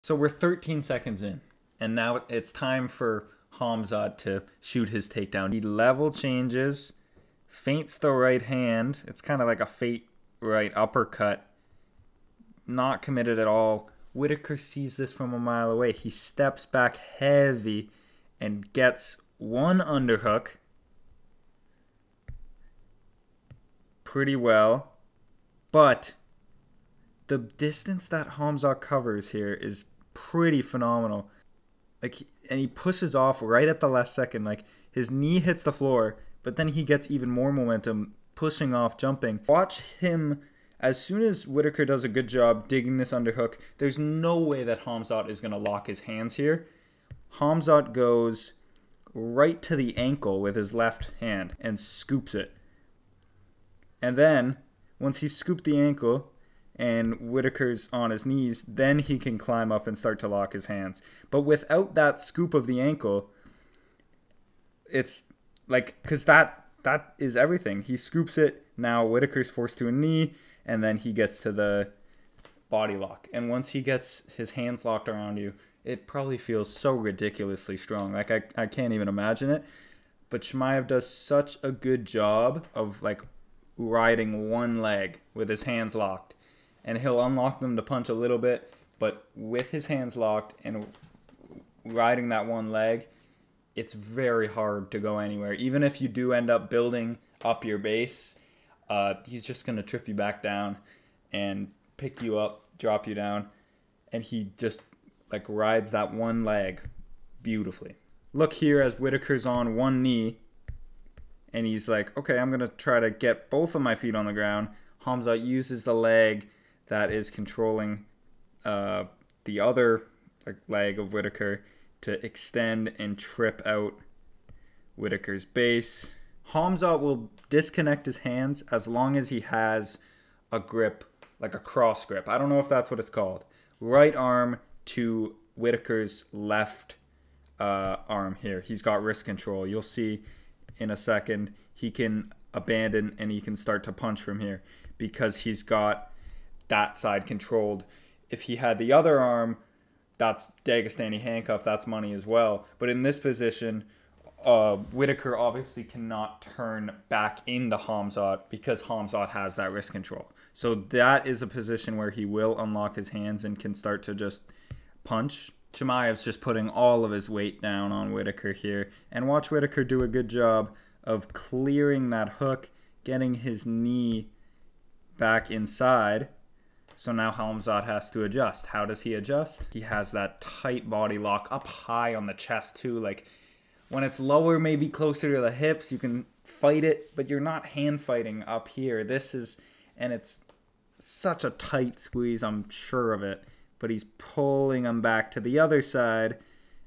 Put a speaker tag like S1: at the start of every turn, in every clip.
S1: So we're 13 seconds in, and now it's time for Khamzat to shoot his takedown. He level changes, feints the right hand. It's kind of like a feint right uppercut. Not committed at all. Whittaker sees this from a mile away. He steps back heavy and gets one underhook pretty well. But the distance that Khamzat covers here is pretty phenomenal. And he pushes off right at the last second. Like, his knee hits the floor, but then he gets even more momentum, pushing off, jumping. Watch him. As soon as Whittaker does a good job digging this underhook, there's no way that Khamzat is going to lock his hands here. Khamzat goes right to the ankle with his left hand and scoops it. And then, once he's scooped the ankle and Whittaker's on his knees, then he can climb up and start to lock his hands. But without that scoop of the ankle, it's like, because that is everything. He scoops it, now Whittaker's forced to a knee, and then he gets to the body lock. And once he gets his hands locked around you, it probably feels so ridiculously strong. Like, I can't even imagine it. But Chimaev does such a good job of, like, riding one leg with his hands locked. And he'll unlock them to punch a little bit, but with his hands locked and riding that one leg, it's very hard to go anywhere. Even if you do end up building up your base, he's just going to trip you back down and pick you up, drop you down, and he just like rides that one leg beautifully. Look here as Whittaker's on one knee, and he's like, okay, I'm going to try to get both of my feet on the ground. Khamzat uses the leg that is controlling the other leg of Whittaker to extend and trip out Whittaker's base. Khamzat will disconnect his hands as long as he has a grip, like a cross grip. I don't know if that's what it's called. Right arm to Whittaker's left arm here. He's got wrist control. You'll see in a second he can abandon and he can start to punch from here because he's got that side controlled. If he had the other arm, that's Dagestani handcuff, that's money as well. But in this position, Whittaker obviously cannot turn back into Khamzat because Khamzat has that wrist control. So that is a position where he will unlock his hands and can start to just punch. Chimaev's just putting all of his weight down on Whittaker here. And watch Whittaker do a good job of clearing that hook, getting his knee back inside. So now Khamzat has to adjust. How does he adjust? He has that tight body lock up high on the chest too. Like when it's lower, maybe closer to the hips, you can fight it, but you're not hand fighting up here. And it's such a tight squeeze, I'm sure of it. But he's pulling him back to the other side,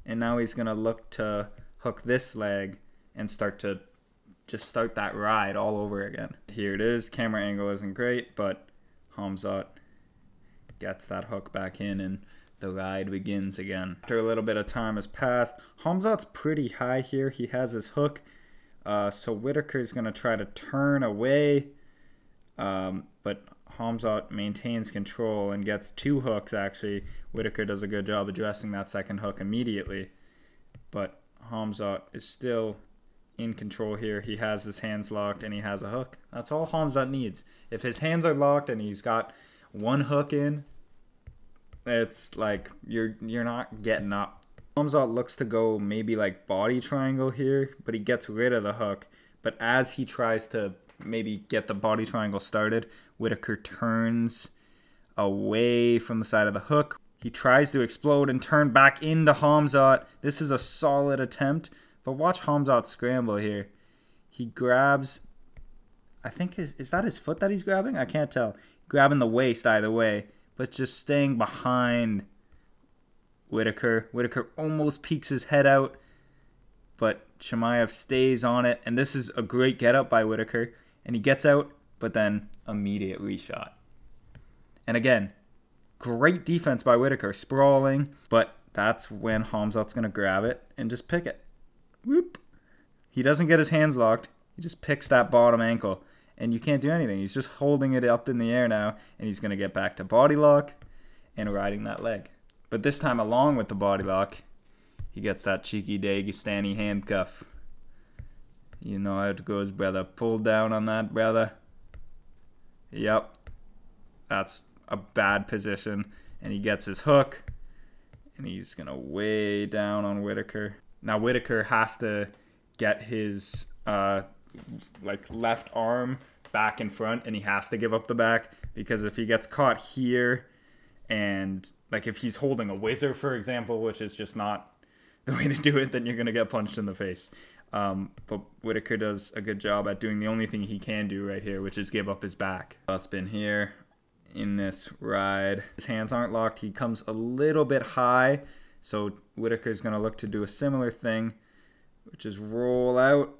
S1: and now he's gonna look to hook this leg and start that ride all over again. Here it is. Camera angle isn't great, but Khamzat gets that hook back in and the ride begins again. After a little bit of time has passed, Khamzat's pretty high here. He has his hook, so Whittaker's going to try to turn away, but Khamzat maintains control and gets two hooks actually. Whittaker does a good job addressing that second hook immediately, but Khamzat is still in control here. He has his hands locked and he has a hook. That's all Khamzat needs. If his hands are locked and he's got one hook in, it's like you're not getting up. Khamzat looks to go maybe like body triangle here, but he gets rid of the hook. But as he tries to maybe get the body triangle started, Whittaker turns away from the side of the hook. He tries to explode and turn back into Khamzat. This is a solid attempt, but watch Khamzat scramble here. He grabs, I think, is that his foot that he's grabbing? I can't tell. Grabbing the waist either way, but just staying behind Whittaker. Whittaker almost peeks his head out, but Chimaev stays on it, and this is a great get-up by Whittaker, and he gets out, but then immediate reshot. And again, great defense by Whittaker, sprawling, but that's when Khamzat's going to grab it and just pick it. Whoop. He doesn't get his hands locked, he just picks that bottom ankle. And you can't do anything. He's just holding it up in the air now, and he's going to get back to body lock and riding that leg. But this time, along with the body lock, he gets that cheeky Dagestani handcuff. You know how it goes, brother. Pull down on that, brother. Yep. That's a bad position. And he gets his hook. And he's going to way down on Whittaker. Now, Whittaker has to get his left arm back in front. And he has to give up the back. Because if he gets caught here, and like if he's holding a whizzer, for example, which is just not the way to do it, then you're going to get punched in the face. But Whittaker does a good job at doing the only thing he can do right here, which is give up his back. That's been here in this ride. His hands aren't locked. He comes a little bit high. So Whittaker's going to look to do a similar thing, which is roll out.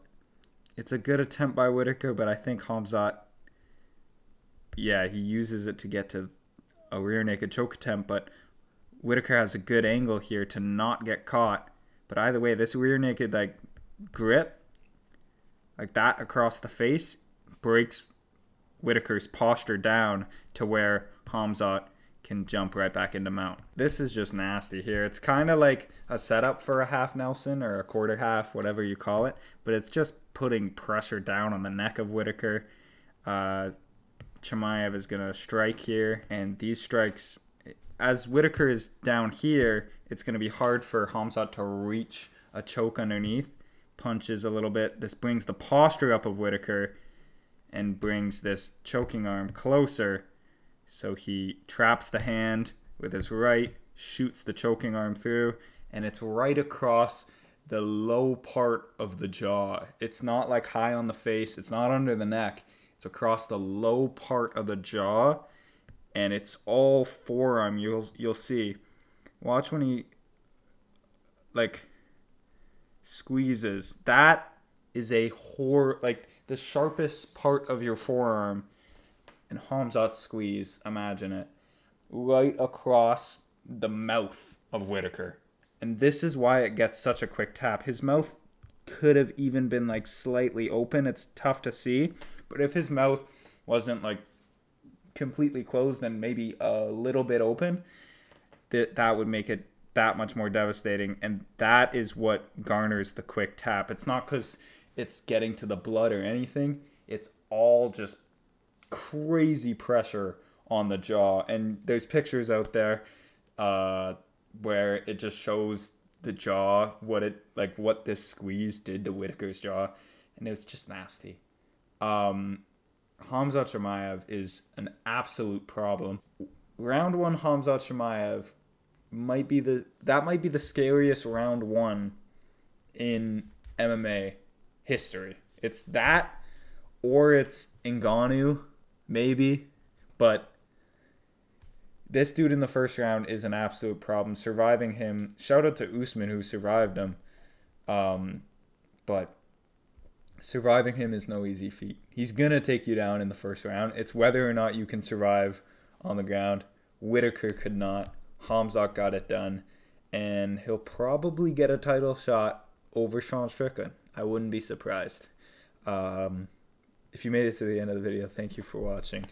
S1: It's a good attempt by Whittaker, but I think Khamzat, yeah, he uses it to get to a rear naked choke attempt, but Whittaker has a good angle here to not get caught. But either way, this rear naked like grip, like that across the face, breaks Whittaker's posture down to where Khamzat can jump right back into mount. This is just nasty here. It's kind of like a setup for a half Nelson or a quarter half, whatever you call it, but it's just putting pressure down on the neck of Whittaker. Chimaev is going to strike here, and these strikes, as Whittaker is down here, it's going to be hard for Khamzat to reach a choke underneath. Punches a little bit. This brings the posture up of Whittaker and brings this choking arm closer. So he traps the hand with his right, shoots the choking arm through, and it's right across the low part of the jaw. It's not like high on the face. It's not under the neck. It's across the low part of the jaw, and it's all forearm. You'll see. Watch when he like squeezes. That is a like the sharpest part of your forearm. And Khamzat's squeeze, imagine it, right across the mouth of Whittaker. And this is why it gets such a quick tap. His mouth could have even been like slightly open. It's tough to see. But if his mouth wasn't like completely closed and maybe a little bit open, that would make it that much more devastating. And that is what garners the quick tap. It's not because it's getting to the blood or anything. It's all just crazy pressure on the jaw. And there's pictures out there where it just shows the jaw, what this squeeze did to Whittaker's jaw, and it's just nasty. Khamzat Chimaev is an absolute problem. Round one, Khamzat Chimaev might be the scariest round one in MMA history. It's that, or it's Ngannou, maybe, but this dude in the first round is an absolute problem. Surviving him, shout out to Usman who survived him, but surviving him is no easy feat. He's gonna take you down in the first round. It's whether or not you can survive on the ground. Whittaker could not. Khamzat got it done, and he'll probably get a title shot over Sean Strickland. I wouldn't be surprised. If you made it to the end of the video, thank you for watching.